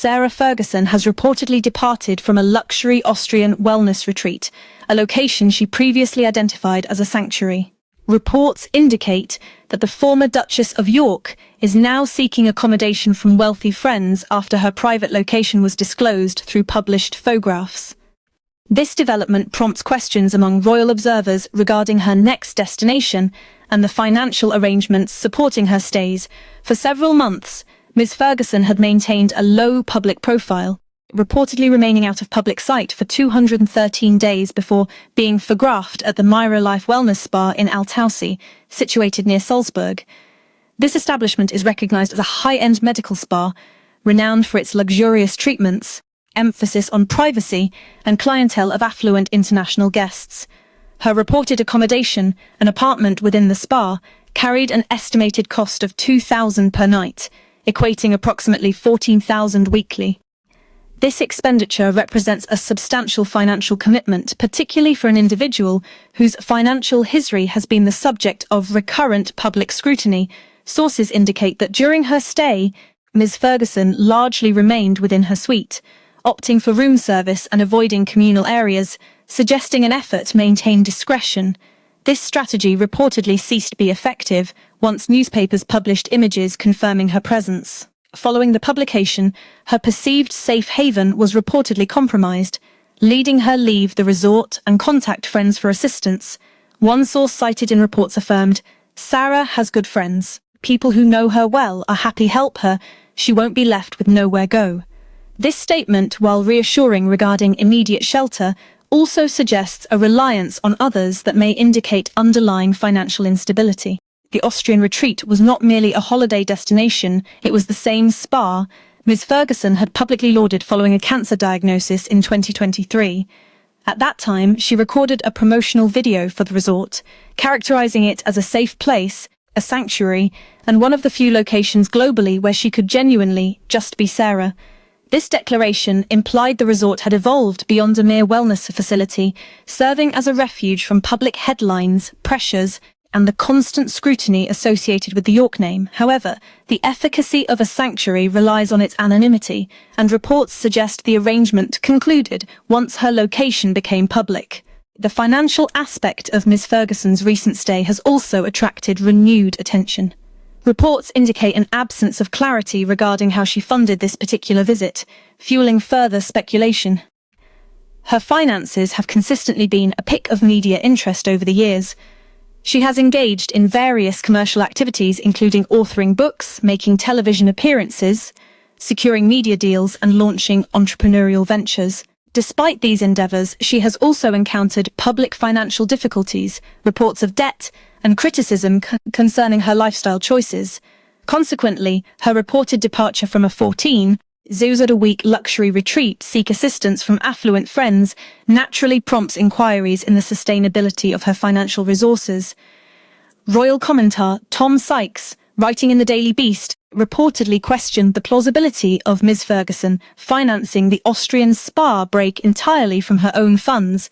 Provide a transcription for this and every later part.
Sarah Ferguson has reportedly departed from a luxury Austrian wellness retreat, a location she previously identified as a sanctuary. Reports indicate that the former Duchess of York is now seeking accommodation from wealthy friends after her private location was disclosed through published photographs. This development prompts questions among royal observers regarding her next destination and the financial arrangements supporting her stays. For several months, Ms. Ferguson had maintained a low public profile, reportedly remaining out of public sight for 213 days before being photographed at the Myra Life Wellness Spa in Alpine, situated near Salzburg. This establishment is recognized as a high-end medical spa, renowned for its luxurious treatments, emphasis on privacy, and clientele of affluent international guests. Her reported accommodation, an apartment within the spa, carried an estimated cost of $2,000 per night, equating approximately $14,000 weekly. This expenditure represents a substantial financial commitment, particularly for an individual whose financial history has been the subject of recurrent public scrutiny. Sources indicate that during her stay, Ms. Ferguson largely remained within her suite, opting for room service and avoiding communal areas, suggesting an effort to maintain discretion. This strategy reportedly ceased to be effective once newspapers published images confirming her presence. Following the publication, her perceived safe haven was reportedly compromised, leading her leave the resort and contact friends for assistance. One source cited in reports affirmed, "Sarah has good friends. People who know her well are happy to help her. She won't be left with nowhere go." This statement, while reassuring regarding immediate shelter, also suggests a reliance on others that may indicate underlying financial instability. The Austrian retreat was not merely a holiday destination, it was the same spa Ms. Ferguson had publicly lauded following a cancer diagnosis in 2023. At that time, she recorded a promotional video for the resort, characterizing it as a safe place, a sanctuary, and one of the few locations globally where she could genuinely just be Sarah. This declaration implied the resort had evolved beyond a mere wellness facility, serving as a refuge from public headlines, pressures, and the constant scrutiny associated with the York name. However, the efficacy of a sanctuary relies on its anonymity, and reports suggest the arrangement concluded once her location became public. The financial aspect of Ms. Ferguson's recent stay has also attracted renewed attention. Reports indicate an absence of clarity regarding how she funded this particular visit, fueling further speculation. Her finances have consistently been a pick of media interest over the years. She has engaged in various commercial activities including authoring books, making television appearances, securing media deals, and launching entrepreneurial ventures. Despite these endeavors, she has also encountered public financial difficulties, reports of debt, and criticism concerning her lifestyle choices. Consequently, her reported departure from a 14-a-week luxury retreat seek assistance from affluent friends naturally prompts inquiries in the sustainability of her financial resources. Royal commentator Tom Sykes, writing in the Daily Beast, reportedly questioned the plausibility of Ms. Ferguson financing the Austrian spa break entirely from her own funds,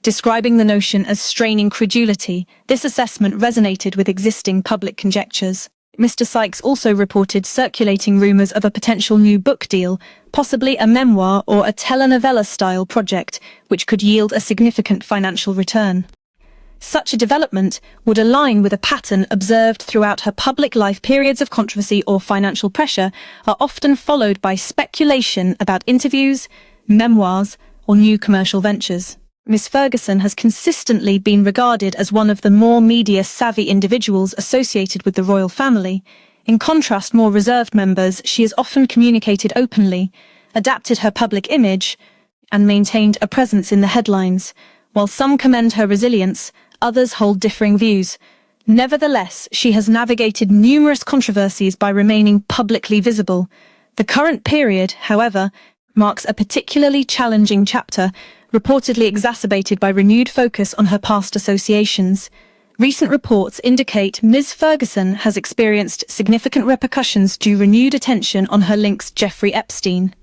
describing the notion as straining credulity. This assessment resonated with existing public conjectures. Mr. Sykes also reported circulating rumors of a potential new book deal, possibly a memoir or a telenovela-style project, which could yield a significant financial return. Such a development would align with a pattern observed throughout her public life. Periods of controversy or financial pressure are often followed by speculation about interviews, memoirs, or new commercial ventures. Ms. Ferguson has consistently been regarded as one of the more media-savvy individuals associated with the royal family. In contrast, more reserved members, she has often communicated openly, adapted her public image, and maintained a presence in the headlines. While some commend her resilience, others hold differing views. Nevertheless, she has navigated numerous controversies by remaining publicly visible. The current period, however, marks a particularly challenging chapter, reportedly exacerbated by renewed focus on her past associations. Recent reports indicate Ms. Ferguson has experienced significant repercussions due to renewed attention on her links to Jeffrey Epstein.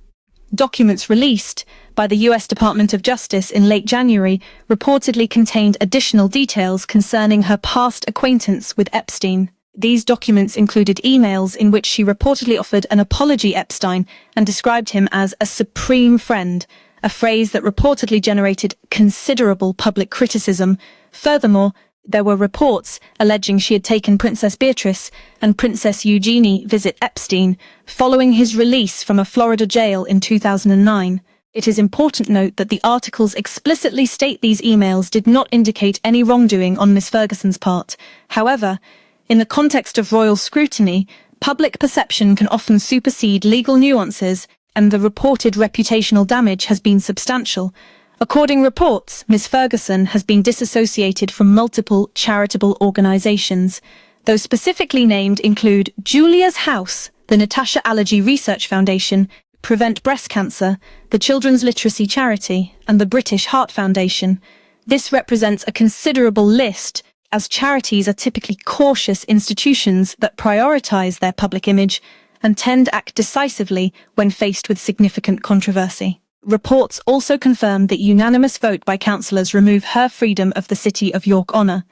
Documents released by the U.S. Department of Justice in late January reportedly contained additional details concerning her past acquaintance with Epstein. These documents included emails in which she reportedly offered an apology to Epstein and described him as a supreme friend, a phrase that reportedly generated considerable public criticism. Furthermore, there were reports alleging she had taken Princess Beatrice and Princess Eugenie visit Epstein following his release from a Florida jail in 2009. It is important to note that the articles explicitly state these emails did not indicate any wrongdoing on Miss Ferguson's part. However, in the context of royal scrutiny, public perception can often supersede legal nuances, and the reported reputational damage has been substantial. According to reports, Miss Ferguson has been disassociated from multiple charitable organizations. Those specifically named include Julia's House, the Natasha Allergy Research Foundation, Prevent Breast Cancer, the Children's Literacy Charity, and the British Heart Foundation. This represents a considerable list, as charities are typically cautious institutions that prioritize their public image and tend to act decisively when faced with significant controversy. Reports also confirm that unanimous vote by councillors remove her freedom of the City of York honour.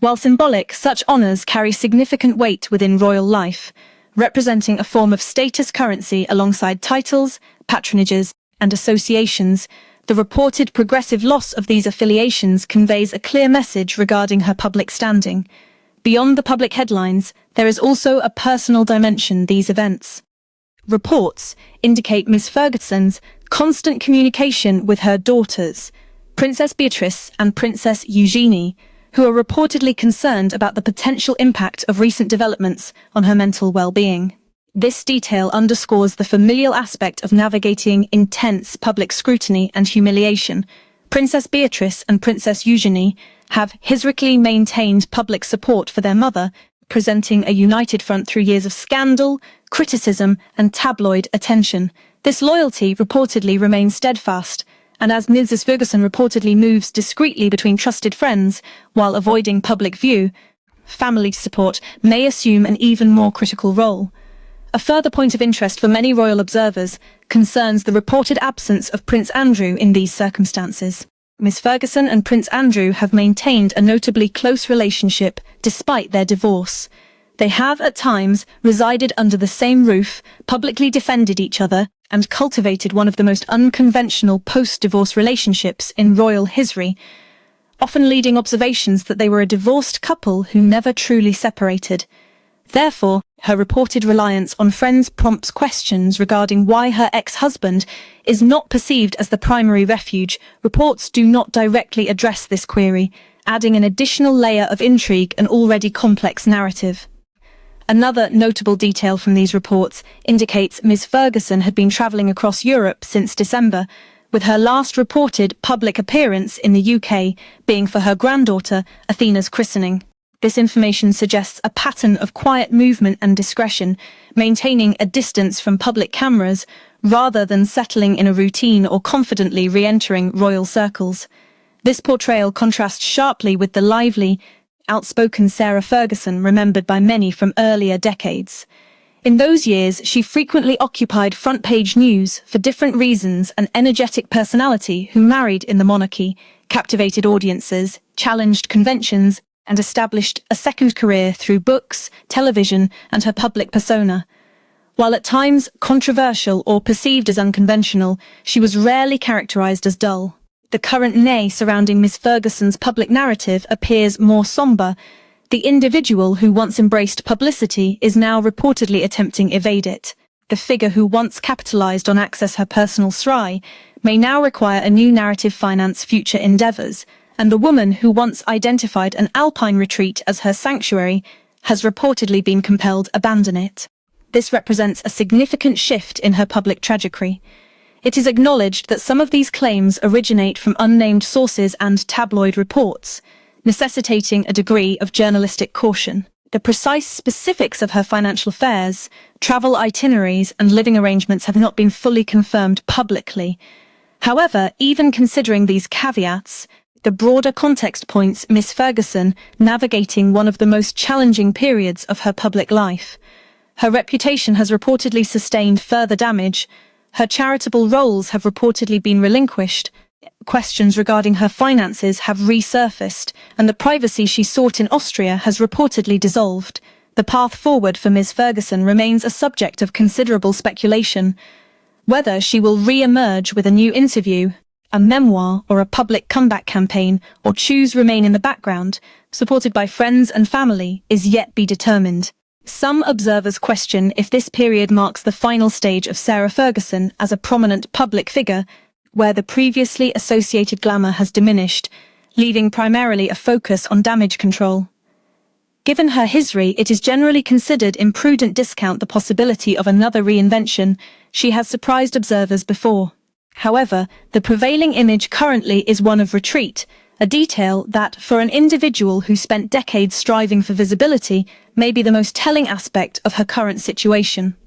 While symbolic, such honours carry significant weight within royal life, representing a form of status currency alongside titles, patronages, and associations. The reported progressive loss of these affiliations conveys a clear message regarding her public standing. Beyond the public headlines, there is also a personal dimension to these events. Reports indicate Miss Ferguson's constant communication with her daughters, Princess Beatrice and Princess Eugenie, who are reportedly concerned about the potential impact of recent developments on her mental well-being. This detail underscores the familial aspect of navigating intense public scrutiny and humiliation. Princess Beatrice and Princess Eugenie have historically maintained public support for their mother, presenting a united front through years of scandal, criticism, and tabloid attention. This loyalty reportedly remains steadfast, and as Mrs. Ferguson reportedly moves discreetly between trusted friends while avoiding public view, family support may assume an even more critical role. A further point of interest for many royal observers concerns the reported absence of Prince Andrew in these circumstances. Miss Ferguson and Prince Andrew have maintained a notably close relationship despite their divorce. They have, at times, resided under the same roof, publicly defended each other, and cultivated one of the most unconventional post-divorce relationships in royal history, often leading observations that they were a divorced couple who never truly separated. Therefore, her reported reliance on friends prompts questions regarding why her ex-husband is not perceived as the primary refuge. Reports do not directly address this query, adding an additional layer of intrigue and already complex narrative. Another notable detail from these reports indicates Miss Ferguson had been travelling across Europe since December, with her last reported public appearance in the UK being for her granddaughter Athena's christening. This information suggests a pattern of quiet movement and discretion, maintaining a distance from public cameras rather than settling in a routine or confidently re-entering royal circles. This portrayal contrasts sharply with the lively, outspoken Sarah Ferguson remembered by many from earlier decades. In those years, she frequently occupied front-page news for different reasons. An energetic personality who married in the monarchy, captivated audiences, challenged conventions, and established a second career through books, television, and her public persona. While at times controversial or perceived as unconventional, she was rarely characterized as dull. The current nay surrounding Miss Ferguson's public narrative appears more somber. The individual who once embraced publicity is now reportedly attempting to evade it. The figure who once capitalized on access her personal shrine may now require a new narrative finance future endeavors, and the woman who once identified an Alpine retreat as her sanctuary has reportedly been compelled to abandon it. This represents a significant shift in her public trajectory. It is acknowledged that some of these claims originate from unnamed sources and tabloid reports, necessitating a degree of journalistic caution. The precise specifics of her financial affairs, travel itineraries, and living arrangements have not been fully confirmed publicly. However, even considering these caveats, the broader context points Miss Ferguson navigating one of the most challenging periods of her public life. Her reputation has reportedly sustained further damage. Her charitable roles have reportedly been relinquished. Questions regarding her finances have resurfaced, and the privacy she sought in Austria has reportedly dissolved. The path forward for Ms. Ferguson remains a subject of considerable speculation. Whether she will re-emerge with a new interview, a memoir, or a public comeback campaign, or choose remain in the background, supported by friends and family, is yet be determined. Some observers question if this period marks the final stage of Sarah Ferguson as a prominent public figure, where the previously associated glamour has diminished, leaving primarily a focus on damage control. Given her history, it is generally considered imprudent to discount the possibility of another reinvention. She has surprised observers before. However, the prevailing image currently is one of retreat, a detail that, for an individual who spent decades striving for visibility, may be the most telling aspect of her current situation.